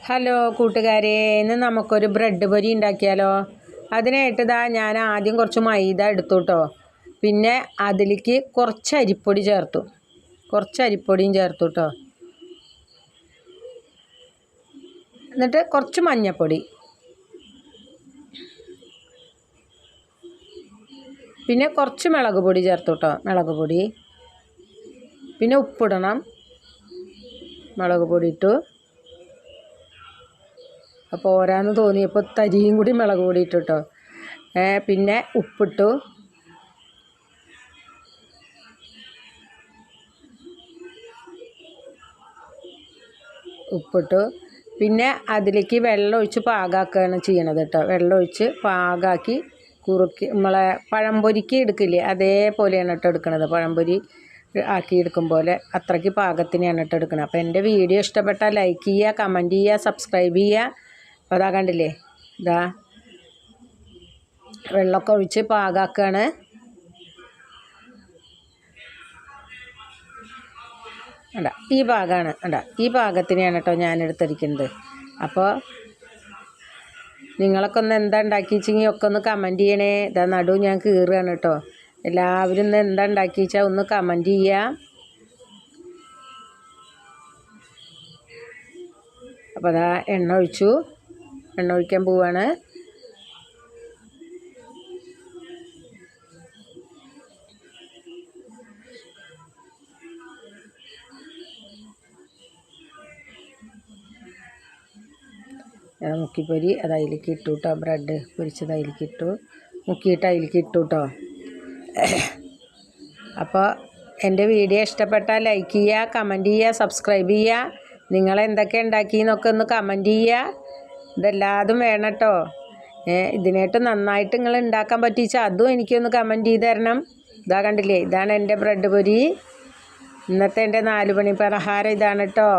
Hello കൂട്ടുകാരെ, ഇന്ന് നമുക്കൊരു ബ്രെഡ് പൊരി ഉണ്ടാക്കിയാലോ. അതിനായിട്ട് ഞാൻ ആദ്യം കുറച്ച് മൈദ എടുത്തു കേട്ടോ. പിന്നെ അതിലേക്ക് കുറച്ച് അരിപ്പൊടി ചേർത്തു, കുറച്ച് അരിപ്പൊടിയും ചേർത്തു കേട്ടോ. എന്നിട്ട് കുറച്ച് മഞ്ഞൾപ്പൊടി, പിന്നെ കുറച്ച് മുളക് പൊടി ചേർത്തു കേട്ടോ. മുളക് പൊടി, പിന്നെ ഉപ്പിടണം. മുളക് പൊടി ഇട്ടു. അപ്പോൾ ഓരാന്ന് തോന്നിയപ്പോൾ തരിയും കൂടി മുളക് പൊടി ഇട്ടു കേട്ടോ. പിന്നെ ഉപ്പിട്ടു. പിന്നെ അതിലേക്ക് വെള്ളം ഒഴിച്ച് പാകാക്കുകയാണ് ചെയ്യണത് കേട്ടോ. വെള്ളം ഒഴിച്ച് പാകാക്കി കുറുക്കി നമ്മളെ പഴംപൊരിക്ക് എടുക്കില്ലേ, അതേപോലെയാണ് കേട്ടോ എടുക്കണത്. പഴംപൊരി ആക്കി എടുക്കും പോലെ അത്രയ്ക്ക് പാകത്തിനാണ് കേട്ടോ എടുക്കണം. അപ്പോൾ എൻ്റെ വീഡിയോ ഇഷ്ടപ്പെട്ടാൽ ലൈക്ക് ചെയ്യുക, കമൻറ്റ് ചെയ്യുക, സബ്സ്ക്രൈബ് ചെയ്യുക. അപ്പോൾ അതാ കണ്ടില്ലേ, ഇതാ വെള്ളമൊക്കെ ഒഴിച്ച് പാകാക്കുകയാണ്. അല്ല, ഈ പാകമാണ്. ഈ പാകത്തിനെയാണ് കേട്ടോ ഞാൻ എടുത്തിരിക്കുന്നത്. അപ്പോൾ നിങ്ങളൊക്കെ ഒന്ന് എന്താ ഉണ്ടാക്കിച്ചെങ്കിൽ ഒക്കെ ഒന്ന് കമൻറ്റ് ചെയ്യണേ. ഇതാ നടു ഞാൻ കീറുകയാണ് കേട്ടോ. എല്ലാവരും ഇന്ന് എന്താ ഉണ്ടാക്കിച്ചാൽ ഒന്ന് കമൻറ്റ് ചെയ്യുക. അപ്പോൾ അതാ എണ്ണ ഒഴിക്കാൻ പോവാണ്. മുക്കിപ്പൊരി അത് അതിലേക്ക് ഇട്ടു കേട്ടോ. ബ്രെഡ് പൊരിച്ചത് അതിലേക്ക് ഇട്ടു, മുക്കിയിട്ട് അതിലേക്ക് ഇട്ടു കേട്ടോ. അപ്പോൾ എൻ്റെ വീഡിയോ ഇഷ്ടപ്പെട്ടാൽ ലൈക്ക് ചെയ്യുക, കമൻറ്റ് ചെയ്യുക, സബ്സ്ക്രൈബ് ചെയ്യുക. നിങ്ങളെന്തൊക്കെ ഉണ്ടാക്കിയെന്നൊക്കെ ഒന്ന് കമൻറ്റ് ചെയ്യുക. ഇതെല്ലാതും വേണം കേട്ടോ. ഇതിനായിട്ട് നന്നായിട്ട് നിങ്ങൾ ഉണ്ടാക്കാൻ പറ്റിച്ചാൽ അതും എനിക്കൊന്ന് കമൻറ്റ് ചെയ്ത് തരണം. ഇതാ കണ്ടില്ലേ, ഇതാണ് എൻ്റെ ബ്രെഡ് പൊരി. ഇന്നത്തെ എൻ്റെ 4 മണി പലഹാരം ഇതാണ് കേട്ടോ.